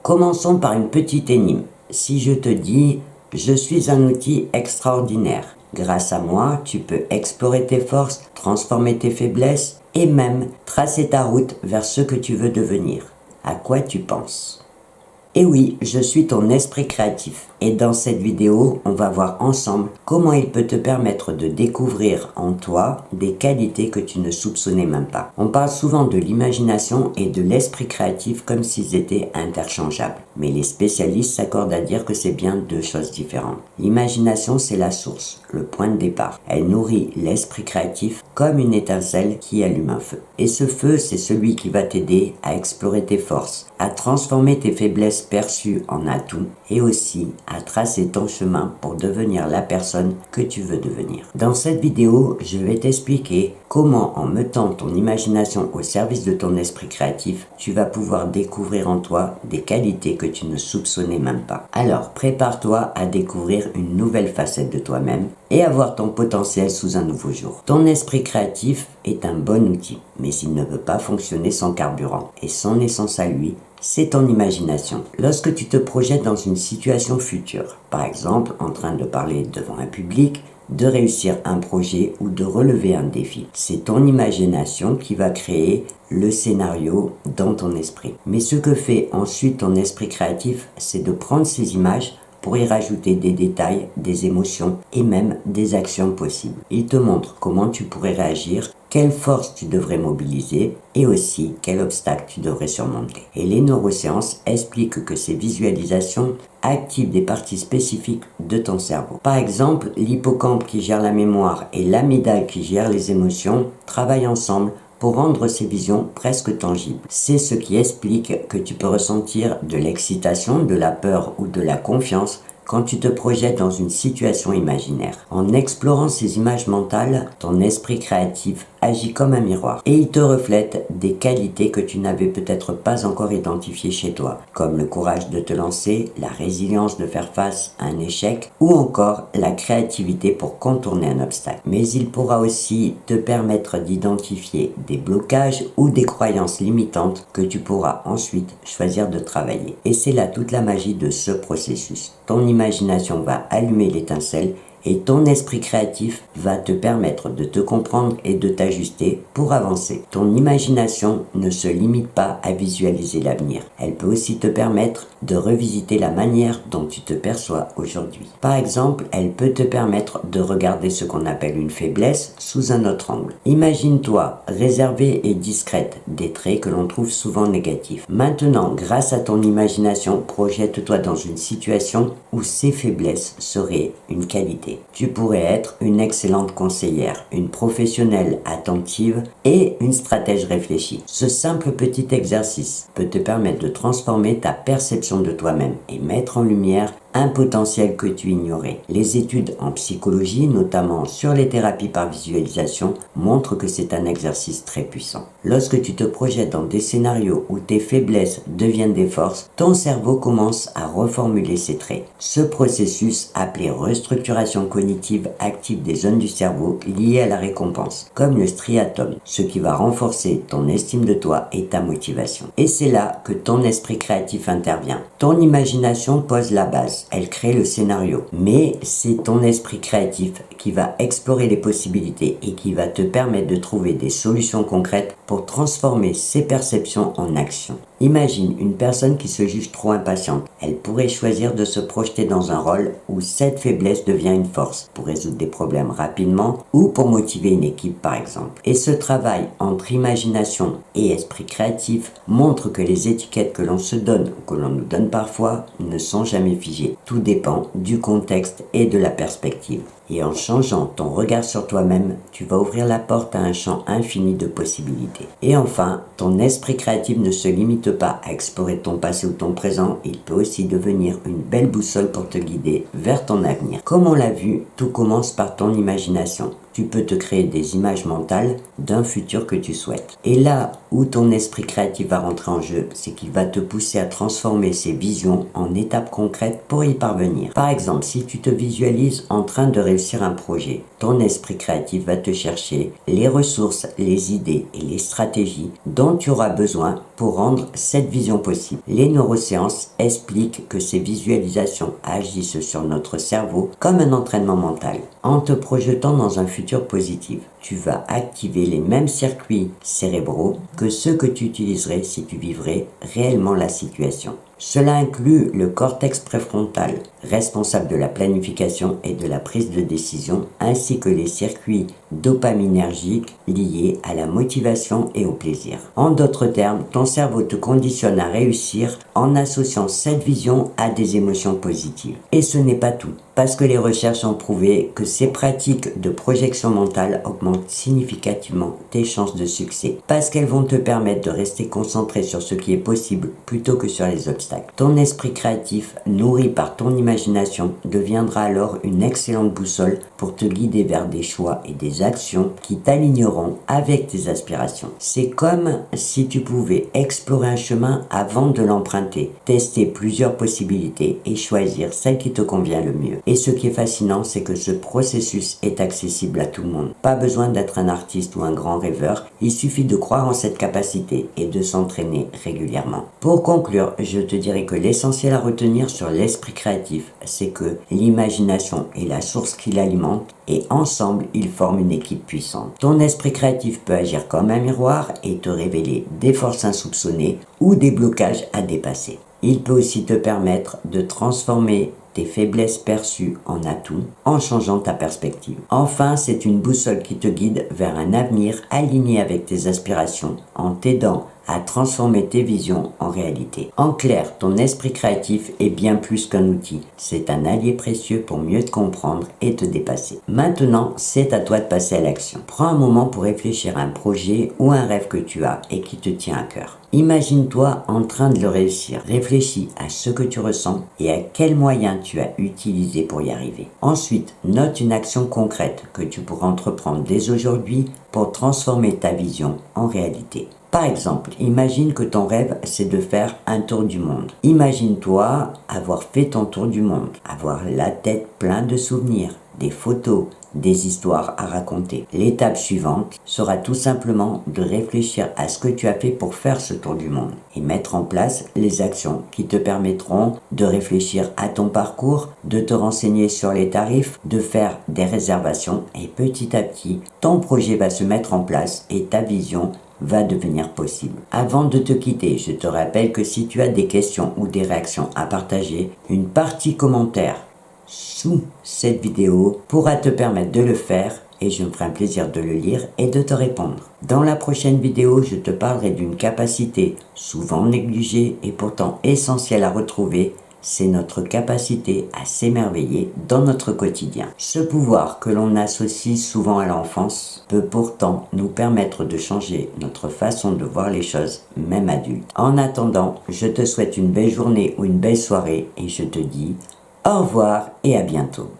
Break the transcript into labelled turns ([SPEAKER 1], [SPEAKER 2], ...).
[SPEAKER 1] Commençons par une petite énigme. Si je te dis « Je suis un outil extraordinaire. Grâce à moi, tu peux explorer tes forces, transformer tes faiblesses et même tracer ta route vers ce que tu veux devenir. » À quoi tu penses ? Et oui, je suis ton esprit créatif. Et dans cette vidéo, on va voir ensemble comment il peut te permettre de découvrir en toi des qualités que tu ne soupçonnais même pas. On parle souvent de l'imagination et de l'esprit créatif comme s'ils étaient interchangeables. Mais les spécialistes s'accordent à dire que c'est bien deux choses différentes. L'imagination, c'est la source, le point de départ. Elle nourrit l'esprit créatif comme une étincelle qui allume un feu. Et ce feu, c'est celui qui va t'aider à explorer tes forces, à transformer tes faiblesses perçues en atouts et aussi à tracer ton chemin pour devenir la personne que tu veux devenir. Dans cette vidéo, je vais t'expliquer comment, en mettant ton imagination au service de ton esprit créatif, tu vas pouvoir découvrir en toi des qualités que tu ne soupçonnais même pas. Alors, prépare-toi à découvrir une nouvelle facette de toi-même et à voir ton potentiel sous un nouveau jour. Ton esprit créatif est un bon outil, mais il ne peut pas fonctionner sans carburant. Et son essence à lui, c'est ton imagination. Lorsque tu te projettes dans une situation future, par exemple en train de parler devant un public, de réussir un projet ou de relever un défi, c'est ton imagination qui va créer le scénario dans ton esprit. Mais ce que fait ensuite ton esprit créatif, c'est de prendre ces images pour y rajouter des détails, des émotions et même des actions possibles. Il te montre comment tu pourrais réagir, quelle force tu devrais mobiliser et aussi quel obstacle tu devrais surmonter. Et les neurosciences expliquent que ces visualisations activent des parties spécifiques de ton cerveau. Par exemple, l'hippocampe qui gère la mémoire et l'amygdale qui gère les émotions travaillent ensemble pour rendre ces visions presque tangibles. C'est ce qui explique que tu peux ressentir de l'excitation, de la peur ou de la confiance quand tu te projettes dans une situation imaginaire. En explorant ces images mentales, ton esprit créatif agit comme un miroir et il te reflète des qualités que tu n'avais peut-être pas encore identifiées chez toi, comme le courage de te lancer, la résilience de faire face à un échec ou encore la créativité pour contourner un obstacle. Mais il pourra aussi te permettre d'identifier des blocages ou des croyances limitantes que tu pourras ensuite choisir de travailler. Et c'est là toute la magie de ce processus. Ton imagination va allumer l'étincelle et ton esprit créatif va te permettre de te comprendre et de t'ajuster pour avancer. Ton imagination ne se limite pas à visualiser l'avenir. Elle peut aussi te permettre de revisiter la manière dont tu te perçois aujourd'hui. Par exemple, elle peut te permettre de regarder ce qu'on appelle une faiblesse sous un autre angle. Imagine-toi réservée et discrète, des traits que l'on trouve souvent négatifs. Maintenant, grâce à ton imagination, projette-toi dans une situation où ces faiblesses seraient une qualité. Tu pourrais être une excellente conseillère, une professionnelle attentive et une stratège réfléchie. Ce simple petit exercice peut te permettre de transformer ta perception de toi-même et mettre en lumière un potentiel que tu ignorais. Les études en psychologie, notamment sur les thérapies par visualisation, montrent que c'est un exercice très puissant. Lorsque tu te projettes dans des scénarios où tes faiblesses deviennent des forces, ton cerveau commence à reformuler ses traits. Ce processus, appelé restructuration cognitive, active des zones du cerveau liées à la récompense, comme le striatum, ce qui va renforcer ton estime de toi et ta motivation. Et c'est là que ton esprit créatif intervient. Ton imagination pose la base. Elle crée le scénario. Mais c'est ton esprit créatif qui va explorer les possibilités et qui va te permettre de trouver des solutions concrètes pour transformer ses perceptions en action. Imagine une personne qui se juge trop impatiente. Elle pourrait choisir de se projeter dans un rôle où cette faiblesse devient une force pour résoudre des problèmes rapidement ou pour motiver une équipe par exemple. Et ce travail entre imagination et esprit créatif montre que les étiquettes que l'on se donne ou que l'on nous donne parfois ne sont jamais figées. Tout dépend du contexte et de la perspective. Et en changeant ton regard sur toi-même, tu vas ouvrir la porte à un champ infini de possibilités. Et enfin, ton esprit créatif ne se limite pas à explorer ton passé ou ton présent, il peut aussi devenir une belle boussole pour te guider vers ton avenir. Comme on l'a vu, tout commence par ton imagination. Tu peux te créer des images mentales d'un futur que tu souhaites. Et là où ton esprit créatif va rentrer en jeu, c'est qu'il va te pousser à transformer ces visions en étapes concrètes pour y parvenir. Par exemple, si tu te visualises en train de réussir un projet, ton esprit créatif va te chercher les ressources, les idées et les stratégies dont tu auras besoin pour rendre cette vision possible. Les neurosciences expliquent que ces visualisations agissent sur notre cerveau comme un entraînement mental. En te projetant dans un futur positif, tu vas activer les mêmes circuits cérébraux que ceux que tu utiliserais si tu vivrais réellement la situation. Cela inclut le cortex préfrontal, responsable de la planification et de la prise de décision, ainsi que les circuits dopaminergiques liés à la motivation et au plaisir. En d'autres termes, ton cerveau te conditionne à réussir en associant cette vision à des émotions positives. Et ce n'est pas tout, parce que les recherches ont prouvé que ces pratiques de projection mentale augmentent significativement tes chances de succès, parce qu'elles vont te permettre de rester concentré sur ce qui est possible plutôt que sur les obstacles. Ton esprit créatif, nourri par ton imagination, deviendra alors une excellente boussole pour te guider vers des choix et des actions qui t'aligneront avec tes aspirations. C'est comme si tu pouvais explorer un chemin avant de l'emprunter, tester plusieurs possibilités et choisir celle qui te convient le mieux. Et ce qui est fascinant, c'est que ce processus est accessible à tout le monde. Pas besoin d'être un artiste ou un grand rêveur, il suffit de croire en cette capacité et de s'entraîner régulièrement. Pour conclure, je te dirais que l'essentiel à retenir sur l'esprit créatif, c'est que l'imagination est la source qui l'alimente et ensemble, ils forment une équipe puissante. Ton esprit créatif peut agir comme un miroir et te révéler des forces insoupçonnées ou des blocages à dépasser. Il peut aussi te permettre de transformer tes faiblesses perçues en atouts en changeant ta perspective. Enfin, c'est une boussole qui te guide vers un avenir aligné avec tes aspirations en t'aidant à transformer tes visions en réalité. En clair, ton esprit créatif est bien plus qu'un outil. C'est un allié précieux pour mieux te comprendre et te dépasser. Maintenant, c'est à toi de passer à l'action. Prends un moment pour réfléchir à un projet ou un rêve que tu as et qui te tient à cœur. Imagine-toi en train de le réussir. Réfléchis à ce que tu ressens et à quels moyens tu as utilisé pour y arriver. Ensuite, note une action concrète que tu pourras entreprendre dès aujourd'hui pour transformer ta vision en réalité. Par exemple, imagine que ton rêve, c'est de faire un tour du monde. Imagine-toi avoir fait ton tour du monde, avoir la tête pleine de souvenirs, des photos, des histoires à raconter. L'étape suivante sera tout simplement de réfléchir à ce que tu as fait pour faire ce tour du monde et mettre en place les actions qui te permettront de réfléchir à ton parcours, de te renseigner sur les tarifs, de faire des réservations et petit à petit, ton projet va se mettre en place et ta vision va devenir possible. Avant de te quitter, je te rappelle que si tu as des questions ou des réactions à partager, une partie commentaire sous cette vidéo pourra te permettre de le faire et je me ferai un plaisir de le lire et de te répondre. Dans la prochaine vidéo, je te parlerai d'une capacité souvent négligée et pourtant essentielle à retrouver. C'est notre capacité à s'émerveiller dans notre quotidien. Ce pouvoir que l'on associe souvent à l'enfance peut pourtant nous permettre de changer notre façon de voir les choses, même adulte. En attendant, je te souhaite une belle journée ou une belle soirée et je te dis au revoir et à bientôt.